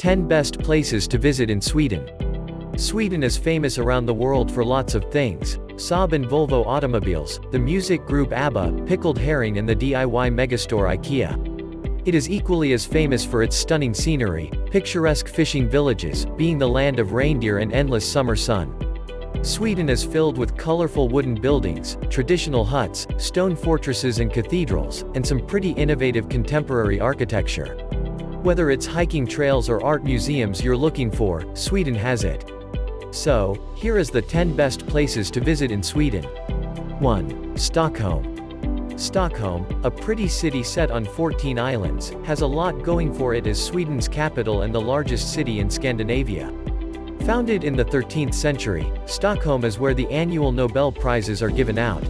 10 Best Places to Visit in Sweden. Sweden is famous around the world for lots of things: Saab and Volvo automobiles, the music group ABBA, pickled herring and the DIY megastore IKEA. It is equally as famous for its stunning scenery, picturesque fishing villages, being the land of reindeer and endless summer sun. Sweden is filled with colorful wooden buildings, traditional huts, stone fortresses and cathedrals, and some pretty innovative contemporary architecture. Whether it's hiking trails or art museums you're looking for, Sweden has it. So, here is the 10 best places to visit in Sweden. 1. Stockholm. Stockholm, a pretty city set on 14 islands, has a lot going for it as Sweden's capital and the largest city in Scandinavia. Founded in the 13th century, Stockholm is where the annual Nobel Prizes are given out.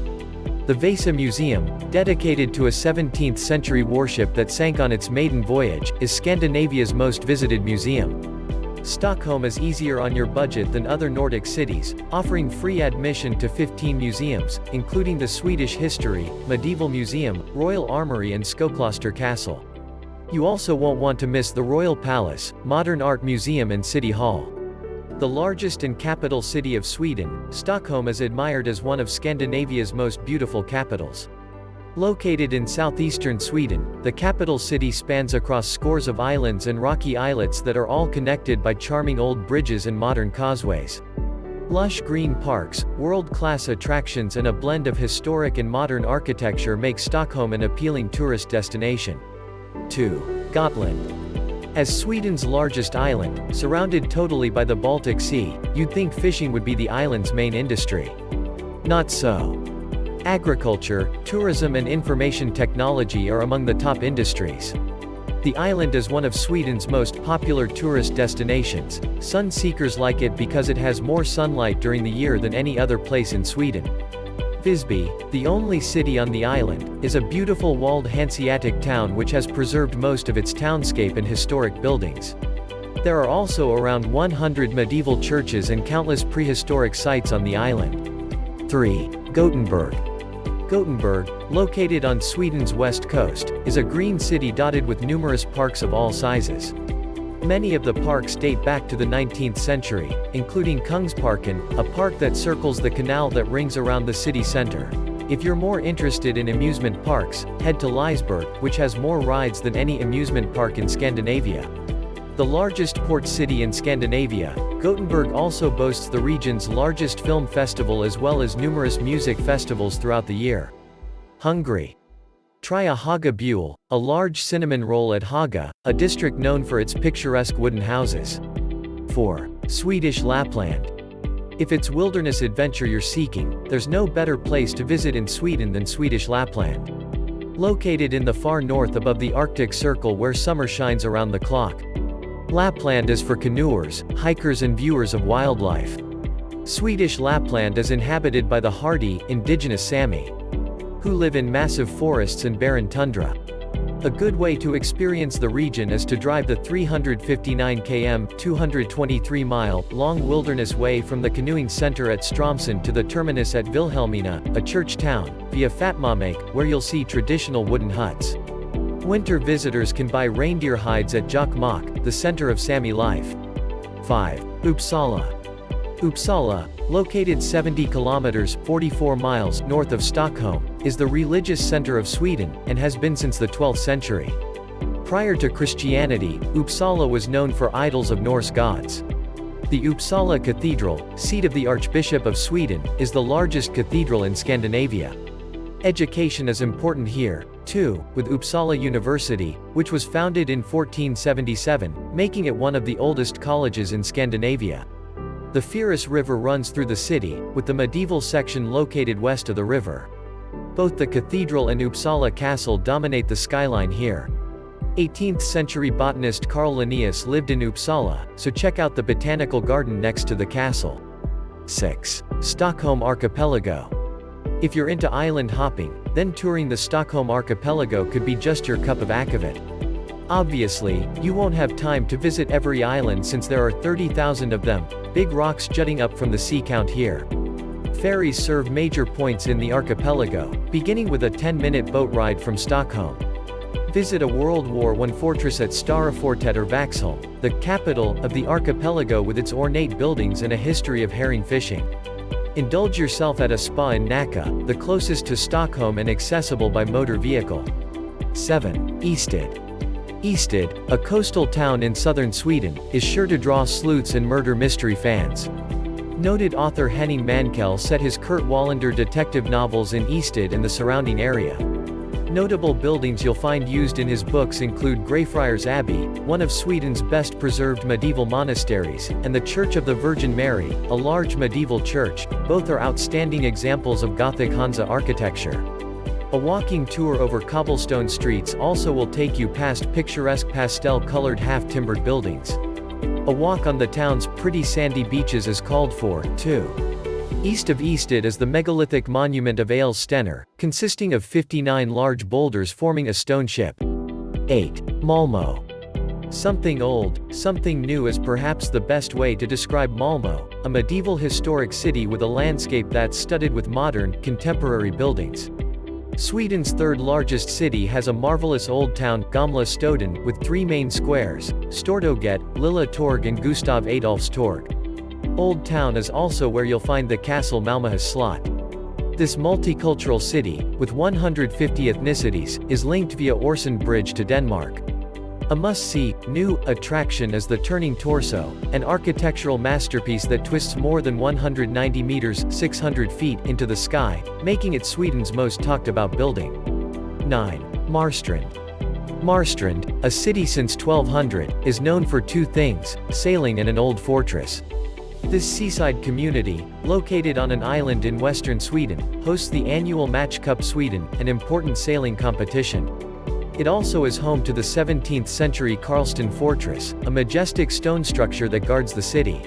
The Vasa Museum, dedicated to a 17th century warship that sank on its maiden voyage, is Scandinavia's most visited museum. Stockholm is easier on your budget than other Nordic cities, offering free admission to 15 museums, including the Swedish History, Medieval Museum, Royal Armoury and Skokloster Castle. You also won't want to miss the Royal Palace, Modern Art Museum and City Hall. The largest and capital city of Sweden, Stockholm is admired as one of Scandinavia's most beautiful capitals. Located in southeastern Sweden, the capital city spans across scores of islands and rocky islets that are all connected by charming old bridges and modern causeways. Lush green parks, world-class attractions and a blend of historic and modern architecture make Stockholm an appealing tourist destination. 2. Gotland. As Sweden's largest island, surrounded totally by the Baltic Sea, you'd think fishing would be the island's main industry. Not so. Agriculture, tourism and information technology are among the top industries. The island is one of Sweden's most popular tourist destinations. Sun seekers like it because it has more sunlight during the year than any other place in Sweden. Visby, the only city on the island, is a beautiful walled Hanseatic town which has preserved most of its townscape and historic buildings. There are also around 100 medieval churches and countless prehistoric sites on the island. 3. Gothenburg. Gothenburg, located on Sweden's west coast, is a green city dotted with numerous parks of all sizes. Many of the parks date back to the 19th century, including Kungsparken, a park that circles the canal that rings around the city center. If you're more interested in amusement parks, head to Liseberg, which has more rides than any amusement park in Scandinavia. The largest port city in Scandinavia, Gothenburg also boasts the region's largest film festival as well as numerous music festivals throughout the year. Hungary. Try a Haga Buell, a large cinnamon roll at Haga, a district known for its picturesque wooden houses. 4. Swedish Lapland. If it's wilderness adventure you're seeking, there's no better place to visit in Sweden than Swedish Lapland. Located in the far north above the Arctic Circle where summer shines around the clock. Lapland is for canoers, hikers and viewers of wildlife. Swedish Lapland is inhabited by the hardy, indigenous Sami, who live in massive forests and barren tundra. A good way to experience the region is to drive the 359 km, 223-mile, long wilderness way from the canoeing center at Strömsund to the terminus at Vilhelmina, a church town, via Fatmamek, where you'll see traditional wooden huts. Winter visitors can buy reindeer hides at Jokkmokk, the center of Sami life. 5. Uppsala. Uppsala, located 70 kilometers, 44 miles north of Stockholm, is the religious center of Sweden, and has been since the 12th century. Prior to Christianity, Uppsala was known for idols of Norse gods. The Uppsala Cathedral, seat of the Archbishop of Sweden, is the largest cathedral in Scandinavia. Education is important here, too, with Uppsala University, which was founded in 1477, making it one of the oldest colleges in Scandinavia. The Fyris River runs through the city, with the medieval section located west of the river. Both the cathedral and Uppsala Castle dominate the skyline here. 18th century botanist Carl Linnaeus lived in Uppsala, so check out the botanical garden next to the castle. 6. Stockholm Archipelago. If you're into island hopping, then touring the Stockholm Archipelago could be just your cup of akvavit. Obviously, you won't have time to visit every island since there are 30,000 of them. Big rocks jutting up from the sea count here. Ferries serve major points in the archipelago, beginning with a 10-minute boat ride from Stockholm. Visit a World War I fortress at Starafortet or Vaxholm, the capital of the archipelago with its ornate buildings and a history of herring fishing. Indulge yourself at a spa in Nacka, the closest to Stockholm and accessible by motor vehicle. 7. Easted. Easted, a coastal town in southern Sweden, is sure to draw sleuths and murder mystery fans. Noted author Henning Mankell set his Kurt Wallander detective novels in Easted and the surrounding area. Notable buildings you'll find used in his books include Greyfriars Abbey, one of Sweden's best preserved medieval monasteries, and the Church of the Virgin Mary, a large medieval church. Both are outstanding examples of Gothic Hansa architecture. A walking tour over cobblestone streets also will take you past picturesque pastel-colored half-timbered buildings. A walk on the town's pretty sandy beaches is called for, too. East of Easted is the megalithic monument of Ales Stenner, consisting of 59 large boulders forming a stone ship. 8. Malmo. Something old, something new is perhaps the best way to describe Malmo, a medieval historic city with a landscape that's studded with modern, contemporary buildings. Sweden's third largest city has a marvelous old town, Gamla Stoden, with 3 main squares, Stortorget, Lilla Torg and Gustav Adolfs Torg. Old Town is also where you'll find the castle Malmöhus Slott. This multicultural city, with 150 ethnicities, is linked via Øresund Bridge to Denmark. A must-see, new, attraction is the Turning Torso, an architectural masterpiece that twists more than 190 meters, 600 feet, into the sky, making it Sweden's most talked-about building. 9. Malmstrm. Malmstrm, a city since 1200, is known for 2 things, sailing and an old fortress. This seaside community, located on an island in western Sweden, hosts the annual Match Cup Sweden, an important sailing competition. It also is home to the 17th-century Karlsten Fortress, a majestic stone structure that guards the city.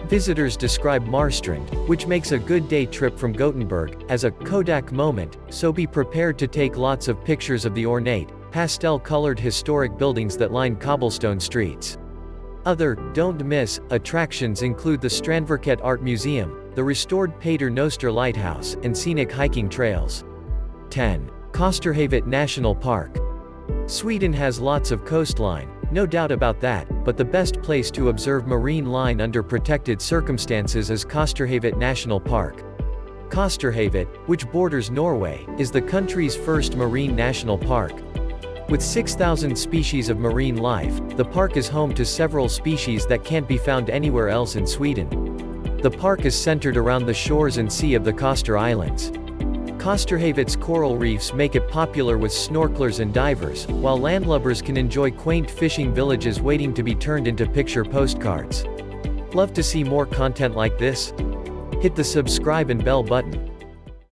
Visitors describe Malmstrm, which makes a good day trip from Gothenburg, as a Kodak moment, so be prepared to take lots of pictures of the ornate, pastel-colored historic buildings that line cobblestone streets. Other, don't miss, attractions include the Strandverket Art Museum, the restored Pater Noster Lighthouse, and scenic hiking trails. 10. Kosterhavet National Park. Sweden has lots of coastline, no doubt about that, but the best place to observe marine line under protected circumstances is Kosterhavet National Park. Kosterhavet, which borders Norway, is the country's first marine national park. With 6,000 species of marine life, the park is home to several species that can't be found anywhere else in Sweden. The park is centered around the shores and sea of the Koster Islands. Kosterhavet's coral reefs make it popular with snorkelers and divers, while landlubbers can enjoy quaint fishing villages waiting to be turned into picture postcards. Love to see more content like this? Hit the subscribe and bell button.